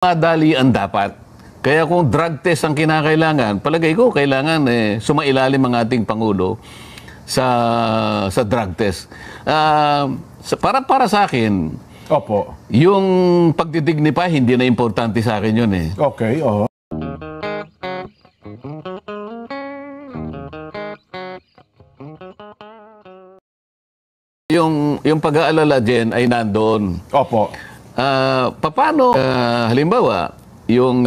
Madali ang dapat. Kaya kung drug test ang kinakailangan, palagay ko kailangan sumailalim ang ating Pangulo sa drug test. Para sa akin, opo, yung pagdidignify, hindi na importante sa akin yun eh. Okay, oo. Yung pag-aalala din ay nandoon. Opo. Paano, halimbawa, yung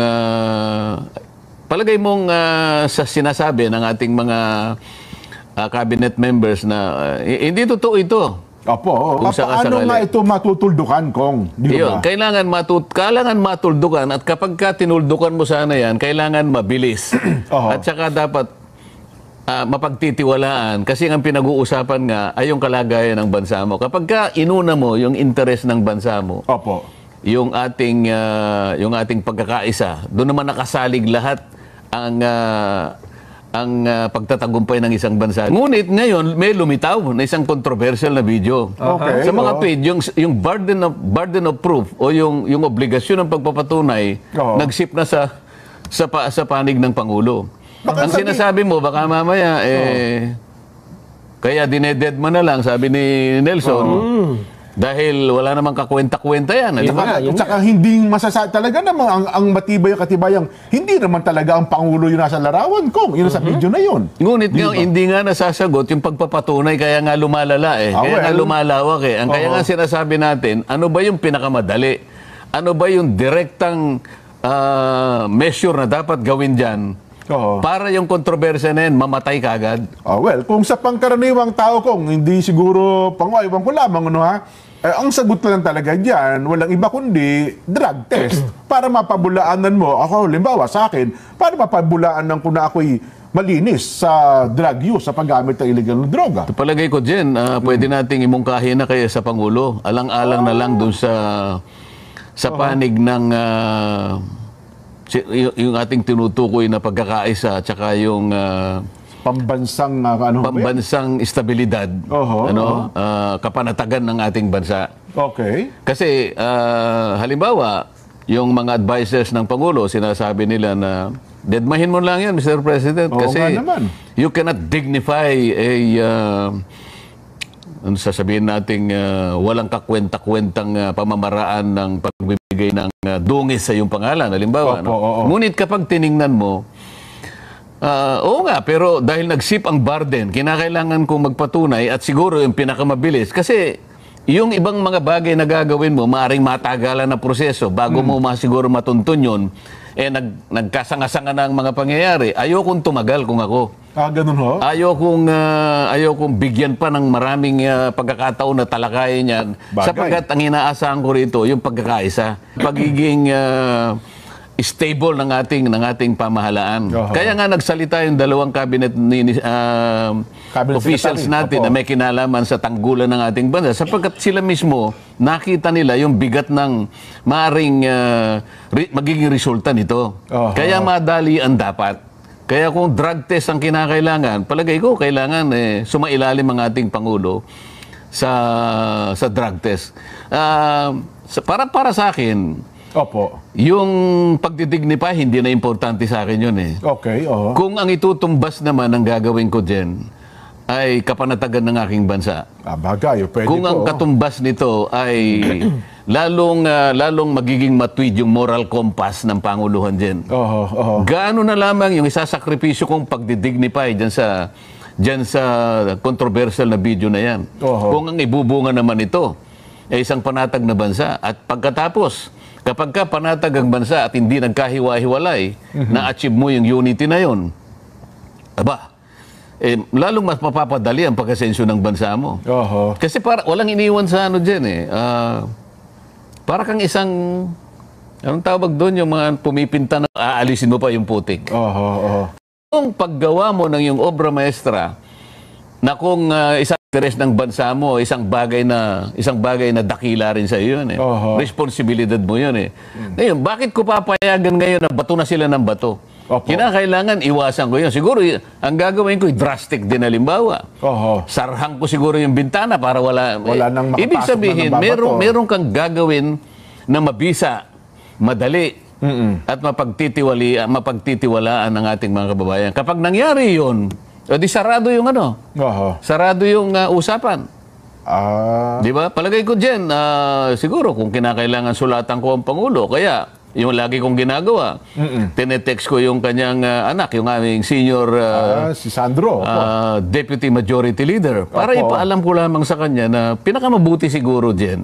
palagay mong sa sinasabi ng ating mga cabinet members na hindi totoo ito. Opo. Paano nga ito matutuldukan, Kong? Di ba? Kailangan matuldukan at kapag ka tinuldukan mo sana yan, kailangan mabilis. At saka dapat mapagtitiwalaan kasi ang pinag-uusapan nga ay yung kalagayan ng bansa mo. Kapag ka inuna mo yung interes ng bansa mo, opo, yung ating pagkakaisa, doon naman nakasalig lahat ang pagtatagumpay ng isang bansa. Ngunit ngayon may lumitaw na isang controversial na video. Okay, sa mga tweet, yung burden of proof o yung obligasyon ng pagpapatunay, nagsip na sa panig ng Pangulo. Ang sinasabi mo, baka mamaya, kaya dineded mo na lang, sabi ni Nelson, dahil wala namang kakwenta-kwenta yan. Tsaka hindi masasabi talaga naman ang matibay katibayang, hindi naman talaga ang Pangulo yung nasa larawan, Kong. Yun sa video na yun. Ngunit hindi nga nasasagot yung pagpapatunay, kaya nga lumalala kaya nga lumalawak Ang kaya nga sinasabi natin, ano ba yung pinakamadali? Ano ba yung direktang measure na dapat gawin dyan? Para yung kontrobersya na yan, mamatay kagad. Well, kung sa pangkaraniwang tao, Kong, hindi siguro pang-iwan ko lamang, ang sagot na lang talaga dyan, walang iba kundi drug test. Para mapabulaanan mo, ako, limbawa sa akin, para mapabulaanan ko na ako'y malinis sa drug use, sa paggamit ng illegal na droga. Palagay ko dyan, pwede nating imungkahi na kaya sa Pangulo. Alang-alang na lang dun sa panig ng yung ating tinutukoy na pagkakaisa at saka yung pambansang estabilidad, kapanatagan ng ating bansa. Okay. Kasi halimbawa, yung mga advisors ng Pangulo, sinasabi nila na deadmahin mo lang yan, Mr. President, kasi you cannot dignify ano sasabihin nating walang kakwenta-kwentang pamamaraan ng pagbibigay ng dungis sa iyong pangalan, halimbawa. Ngunit kapag tiningnan mo, oo nga, pero dahil nagsip ang burden, kinakailangan kong magpatunay at siguro yung pinakamabilis. Kasi yung ibang mga bagay na gagawin mo, maaaring matagalan na proseso bago mo siguro matuntun yun, nagkasanga-sanga na ang mga pangyayari. Ayokong tumagal kung ako. Ganun ho? Ayokong bigyan pa ng maraming pagkakataon na talakayin yan. Sapagkat ang inaasahan ko rito, yung pagkakaisa. Pagiging stable ng ating pamahalaan. Kaya nga nagsalita yung dalawang cabinet officials natin na may kinalaman sa tanggulan ng ating bansa sapagkat sila mismo nakita nila yung bigat ng maaring magiging resulta nito. Kaya madali ang dapat. Kaya kung drug test ang kinakailangan, palagay ko kailangan sumailalim ang ating Pangulo sa drug test. Para sa akin, yung pagdidignify, hindi na importante sa akin yun Okay, Kung ang itutumbas naman ang gagawin ko dyan ay kapanatagan ng aking bansa. Pwede kung ang katumbas nito ay lalong magiging matuwid yung moral compass ng Panguluhan dyan. Gaano na lamang yung isasakripisyo kong pagdidignify dyan sa controversial na video na yan. Kung ang ibubunga naman ito ay isang panatag na bansa at pagkatapos kapag ka panatag ang bansa at hindi nagkahiwa-hiwalay, na-achieve mo yung unity na yun, lalong mas mapapadali ang pag-asensyo ng bansa mo. Kasi walang iniwan sa ano dyan para kang isang, anong tawag doon, yung mga pumipinta na aalisin mo pa yung putik. Kung paggawa mo ng yung obra maestra, na kung isang interes ng bansa mo, isang bagay na dakila rin sa iyo yun responsibilidad mo yun Ngayon, bakit ko papayagan ngayon na bato na sila ng bato? Kinakailangan iwasan ko yun. Siguro ang gagawin ko drastic din halimbawa. Sarhang ko siguro yung bintana para wala nang makapasok. Ibig sabihin, meron kang gagawin na mabisa, madali, at mapagtitiwalaan ng ating mga kababayan. Kapag nangyari yun, di sarado yung sarado yung usapan. Di ba? Palagay ko dyan, siguro kung kinakailangan sulatan ko ang Pangulo, kaya yung lagi kong ginagawa, tinetext ko yung kanyang anak, yung aming senior si Sandro, Deputy Majority Leader, para ipaalam ko lamang sa kanya na pinakamabuti siguro dyan.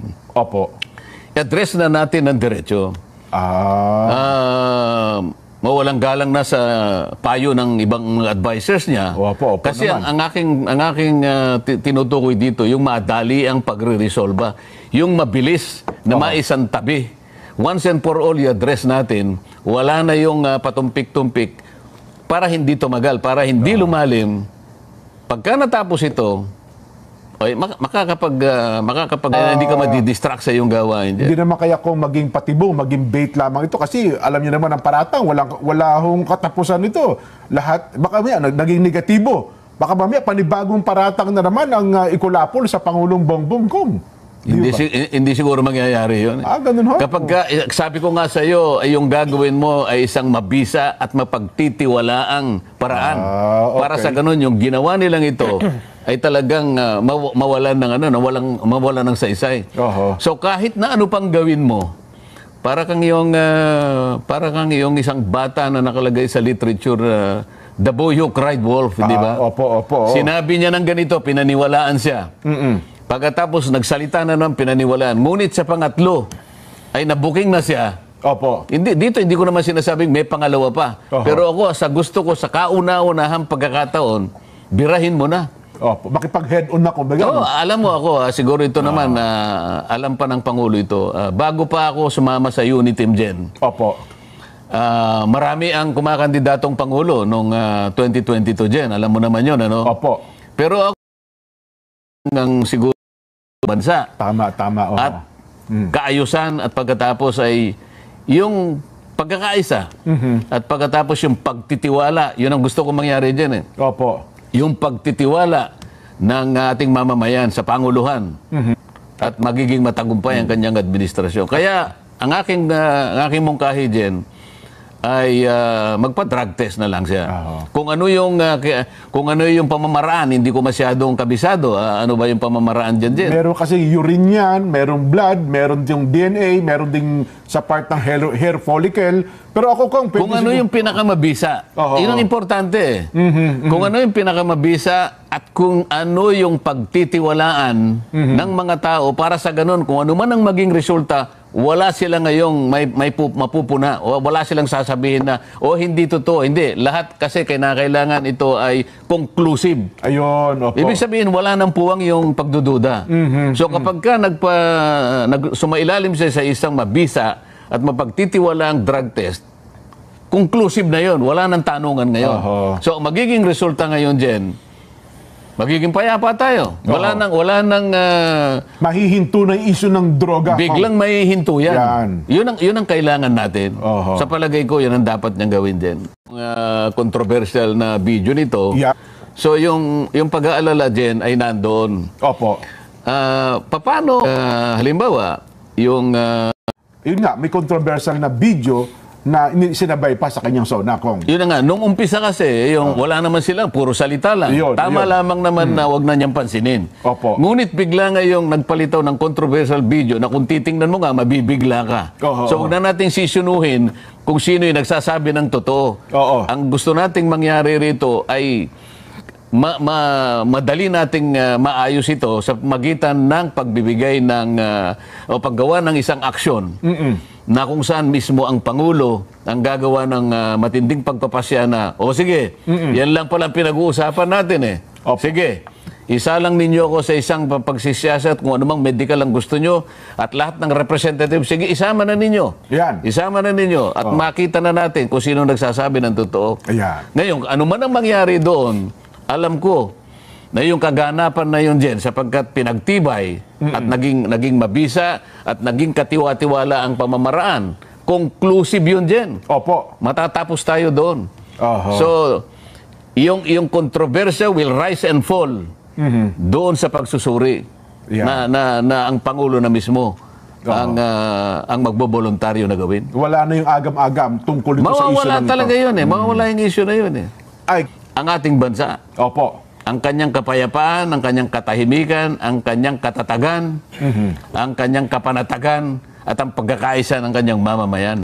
I-address na natin ng diretso. Mawalang galang na sa payo ng ibang mga advisors niya. Kasi ang aking tinutukoy dito, yung madali ang pagre-resolve, yung mabilis na maisantabi. Once and for all, i-address natin, wala na yung patumpik-tumpik para hindi tumagal, para hindi lumalim. Pagka natapos ito, hindi ka madidistract sa iyong gawain. Hindi naman kaya kung maging patibong, maging bait lamang ito. Kasi alam niyo naman ang paratang, wala hong katapusan ito. Lahat, baka mamaya naging negatibo. Baka mamaya panibagong paratang na naman ang ikulapol sa Pangulong Bongbong Kong. Hindi siguro mangyayari yun. Ganun ho. Kapag sabi ko nga sa iyo, ay yung gagawin mo ay isang mabisa at mapagtitiwalaang paraan. Para sa ganun, yung ginawa nilang ito ay talagang mawalan ng saysay. So kahit na ano pang gawin mo, para kang yung isang bata na nakalagay sa literature, the boy who cried wolf, di ba? Sinabi niya ng ganito, pinaniwalaan siya. Pagkatapos nagsalita na naman, pinaniwalaan. Ngunit sa pangatlo ay nabuking na siya. Hindi ko naman sinasabing may pangalawa pa. Pero ako, sa gusto ko, sa kauna-unahang pagkakataon, birahin mo na. Makipag-head on na ko. Alam mo ako, siguro ito naman, alam pa ng Pangulo ito. Bago pa ako sumama sa Uniteam Gen. Marami ang kumakandidatong Pangulo noong 2022 Gen. Alam mo naman yun, ano? Pero ako, ng siguro bansa. Tama. At kaayusan at pagkatapos ay yung pagkakaisa. At pagkatapos yung pagtitiwala. Yun ang gusto kong mangyari dyan. Yung pagtitiwala ng ating mamamayan sa Panguluhan. At magiging matagumpay ang kanyang administrasyon. Kaya ang aking mungkahi dyan ay magpa-drug test na lang siya. Kung ano yung pamamaraan, hindi ko masyadong kabisado. Ano ba yung pamamaraan dyan? Meron kasi urine yan, meron blood, meron yung DNA, meron ding sa part ng hair follicle. Pero ako kung ano yung pinakamabisa, yun ang importante. Kung ano yung pinakamabisa at kung ano yung pagtitiwalaan ng mga tao para sa ganun, kung ano man ang maging resulta, wala sila ngayong mapupuna o wala silang sasabihin na hindi totoo. Hindi. Lahat kasi kailangan ito ay conclusive. Ibig sabihin, wala nang puwang yung pagdududa. So kapag ka sumailalim siya sa isang mabisa at mapagtitiwala ang drug test, conclusive na yon. Wala nang tanungan ngayon. So magiging resulta ngayon dyan, magiging payapa tayo. Wala nang mahihinto na yung issue ng droga. Biglang mahihinto yan. Yun ang kailangan natin. Sa palagay ko, yun ang dapat niyang gawin din. Controversial na video nito. So yung pag-aalala din ay nandoon. Paano, halimbawa, yung yun nga, may controversial na video na sinabay pa sa kanyang sonakong. Yun na nga, nung umpisa kasi, wala naman sila, puro salita lang. Tama lamang naman na wag na niyang pansinin. Ngunit bigla ngayong nagpalitaw ng controversial video na kung titingnan mo nga, mabibigla ka. So wag na nating sisunuhin kung sino yung nagsasabi ng totoo. Ang gusto nating mangyari rito ay madali nating maayos ito sa magitan ng pagbibigay ng o paggawa ng isang aksyon na kung saan mismo ang Pangulo ang gagawa ng matinding pagpapasya na, sige, yan lang pala pinag-uusapan natin Sige, isa lang ninyo ako sa isang pagsisiyasat kung anumang medical ang gusto nyo at lahat ng representative, sige, isama na ninyo. Isama na ninyo at makita na natin kung sino nagsasabi ng totoo. Ngayon, ano man ang mangyari doon, alam ko na yung kaganapan na yun dyan sapagkat pinagtibay at naging mabisa at naging katiwa-tiwala ang pamamaraan. Conclusive yun dyan. Matatapos tayo doon. So, yung controversy will rise and fall doon sa pagsusuri na ang Pangulo na mismo ang magboboluntaryo na gawin. Wala na yung agam-agam tungkol dito sa issue Mawawala na talaga ito. yun eh. Mawawala yung issue na yun eh. Ay, Ang ating bansa, opo. ang kanyang kapayapaan, ang kanyang katahimikan, ang kanyang katatagan, ang kanyang kapanatagan, at ang pagkakaisa ng kanyang mamamayan.